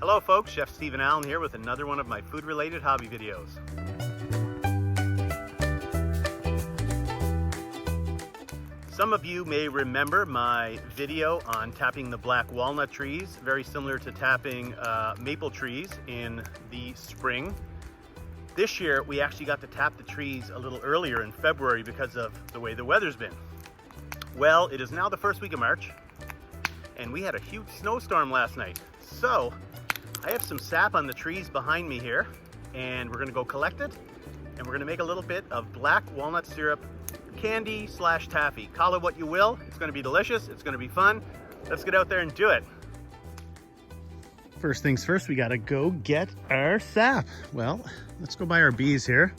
Hello folks, Chef Stephen Allen here with another one of my food-related hobby videos. Some of you may remember my video on tapping the black walnut trees, very similar to tapping maple trees in the spring. This year we actually got to tap the trees a little earlier in February because of the way the weather's been. Well, it is now the first week of March and we had a huge snowstorm last night. So I have some sap on the trees behind me here, and we're gonna go collect it, and we're gonna make a little bit of black walnut syrup candy slash taffy. Call it what you will. It's gonna be delicious. It's gonna be fun. Let's get out there and do it. First things first, we gotta go get our sap. Well, let's go buy our bees here.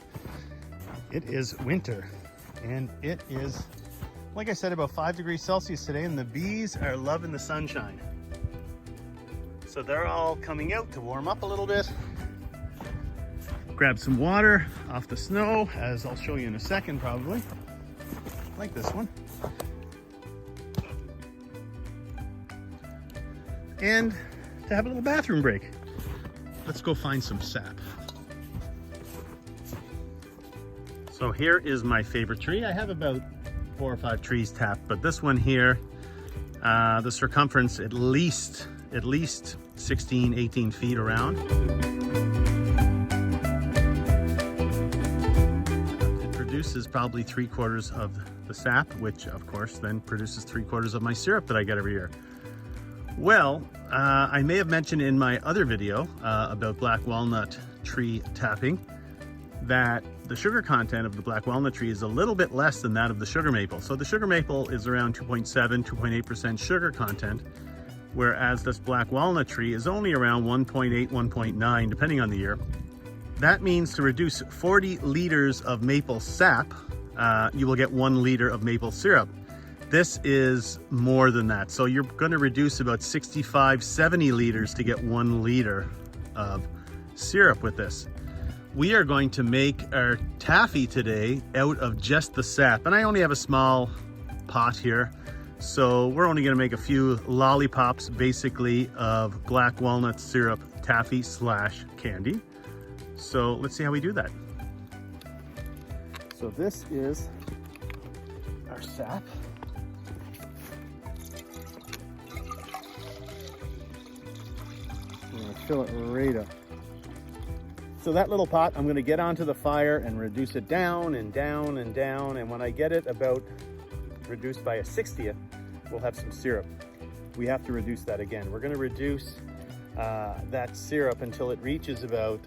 It is winter, and it is, like I said, about 5 degrees Celsius today, and the bees are loving the sunshine. So they're all coming out to warm up a little bit. Grab some water off the snow, as I'll show you in a second probably. Like this one. And to have a little bathroom break. Let's go find some sap. So here is my favorite tree. I have about 4 or 5 trees tapped, but this one here, the circumference at least 16, 18 feet around. It produces probably 3/4 of the sap, which of course then produces 3/4 of my syrup that I get every year. Well, I may have mentioned in my other video about black walnut tree tapping that the sugar content of the black walnut tree is a little bit less than that of the sugar maple. So the sugar maple is around 2.7, 2.8% sugar content, whereas this black walnut tree is only around 1.8, 1.9, depending on the year. That means to reduce 40 liters of maple sap, you will get 1 liter of maple syrup. This is more than that. So you're going to reduce about 65, 70 liters to get 1 liter of syrup with this. We are going to make our taffy today out of just the sap. And I only have a small pot here. So we're only gonna make a few lollipops, basically, of black walnut syrup taffy slash candy. So let's see how we do that. So this is our sap. We're gonna fill it right up. So that little pot, I'm gonna get onto the fire and reduce it down and down and down. And when I get it about reduced by a 60th, we'll have some syrup. We have to reduce that again. We're gonna reduce that syrup until it reaches about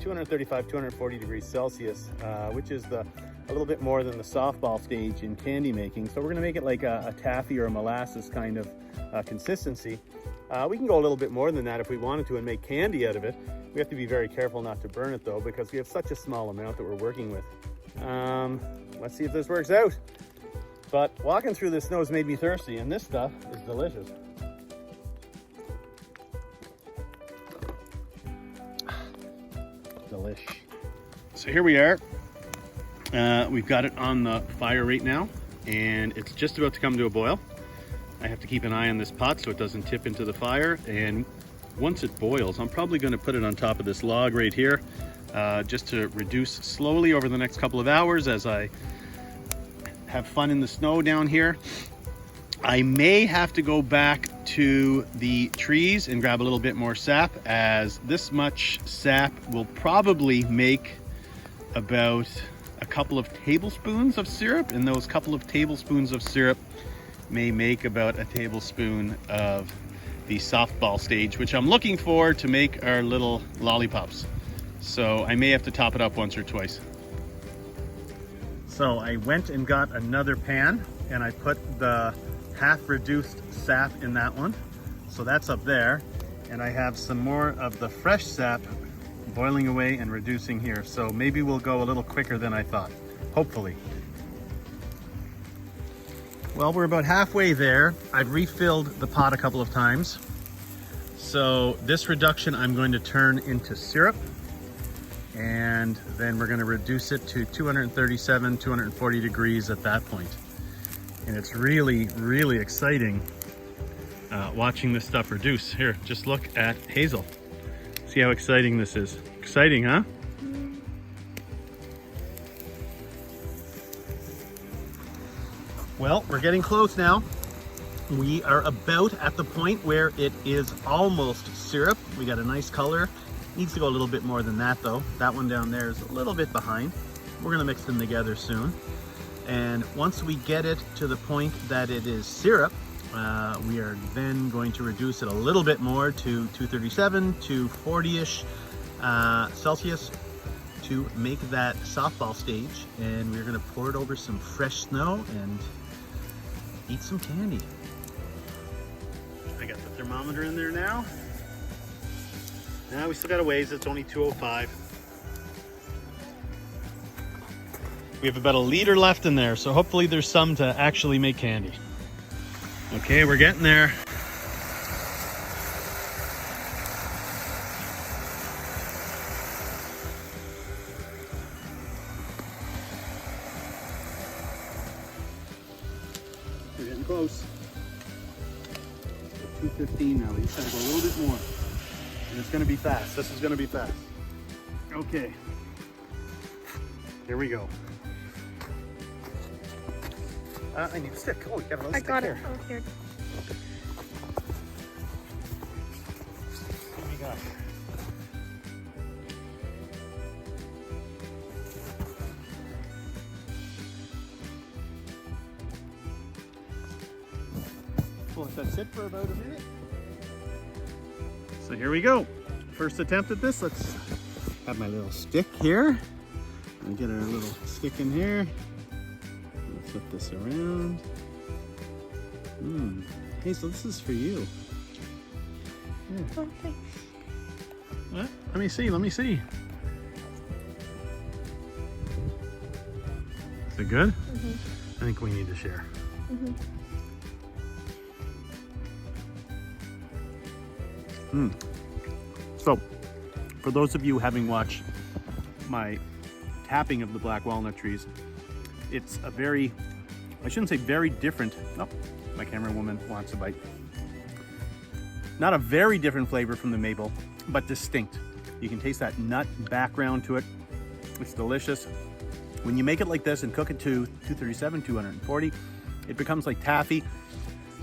235, 240 degrees Celsius, which is a little bit more than the softball stage in candy making. So we're gonna make it like a taffy or a molasses kind of consistency. We can go a little bit more than that if we wanted to and make candy out of it. We have to be very careful not to burn it though, because we have such a small amount that we're working with. Let's see if this works out. But walking through the snow has made me thirsty, and this stuff is delicious. Delish. So here we are. We've got it on the fire right now, and it's just about to come to a boil. I have to keep an eye on this pot so it doesn't tip into the fire, and once it boils, I'm probably going to put it on top of this log right here, just to reduce slowly over the next couple of hours as I have fun in the snow down here. I may have to go back to the trees and grab a little bit more sap, as this much sap will probably make about a couple of tablespoons of syrup, and those couple of tablespoons of syrup may make about a tablespoon of the softball stage, which I'm looking for to make our little lollipops. So I may have to top it up once or twice. So I went and got another pan, and I put the half reduced sap in that one. So that's up there. And I have some more of the fresh sap boiling away and reducing here. So maybe we'll go a little quicker than I thought, hopefully. Well, we're about halfway there. I've refilled the pot a couple of times. So this reduction I'm going to turn into syrup, and then we're going to reduce it to 237, 240 degrees at that point. And it's really, really exciting watching this stuff reduce. Here, just look at Hazel. See how exciting this is. Exciting, huh? Well, we're getting close now. We are about at the point where it is almost syrup. We got a nice color. Needs to go a little bit more than that though. That one down there is a little bit behind. We're gonna mix them together soon. And once we get it to the point that it is syrup, we are then going to reduce it a little bit more to 237 to 40-ish Celsius to make that softball stage. And we're gonna pour it over some fresh snow and eat some candy. I got the thermometer in there now. Now we still got a ways, it's only 2:05. We have about a liter left in there, so hopefully there's some to actually make candy. Okay, we're getting there. We're getting close. 2:15 now, we just gotta go a little bit more. And it's gonna be fast, this is gonna be fast. Okay, here we go. I need a stick. Oh, you got a little stick got here. it. Oh, here. What do we got? We'll let that sit for about a minute. So here we go. First attempt at this. Let's have my little stick here. And get our little stick in here. Flip this around. Hey, so this is for you. Yeah. Oh, thanks. What? Let me see, let me see. Is it good? I think we need to share. So, for those of you having watched my tapping of the black walnut trees, it's a very, I shouldn't say very different. Oh, my camera woman wants a bite. Not a very different flavor from the maple, but distinct. You can taste that nut background to it. It's delicious. When you make it like this and cook it to 237, 240, it becomes like taffy.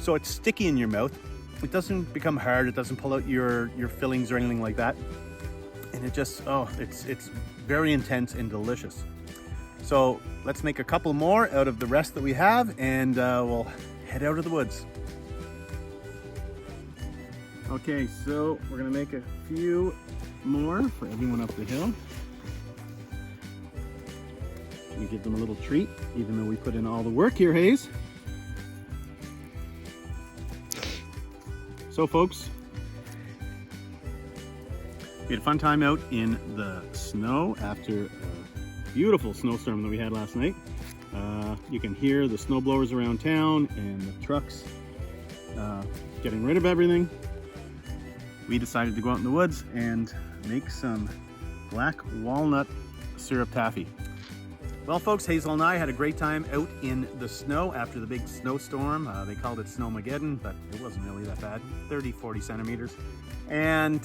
So it's sticky in your mouth. It doesn't become hard. It doesn't pull out your fillings or anything like that. And it just, oh, it's very intense and delicious. So let's make a couple more out of the rest that we have, and we'll head out of the woods. Okay, so we're gonna make a few more for everyone up the hill. We give them a little treat, even though we put in all the work here, Hayes. So folks, we had a fun time out in the snow after a beautiful snowstorm that we had last night. You can hear the snow blowers around town and the trucks getting rid of everything. We decided to go out in the woods and make some black walnut syrup taffy. Well folks, Hazel and I had a great time out in the snow after the big snowstorm. They called it Snowmageddon, but it wasn't really that bad, 30-40 centimeters. And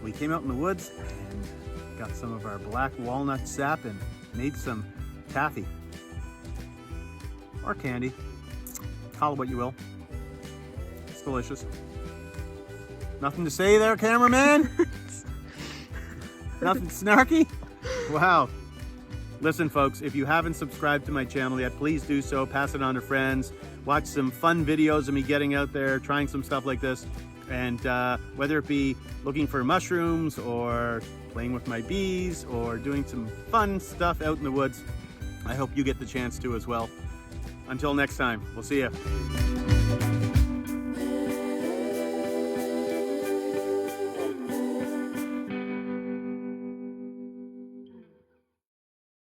we came out in the woods and got some of our black walnut sap and made some taffy. Or candy, call it what you will. It's delicious. Nothing to say there, cameraman? Nothing snarky? Wow. Listen folks, if you haven't subscribed to my channel yet, please do so. Pass it on to friends. Watch some fun videos of me getting out there, trying some stuff like this. And whether it be looking for mushrooms or playing with my bees or doing some fun stuff out in the woods, I hope you get the chance to as well. Until next time, we'll see you.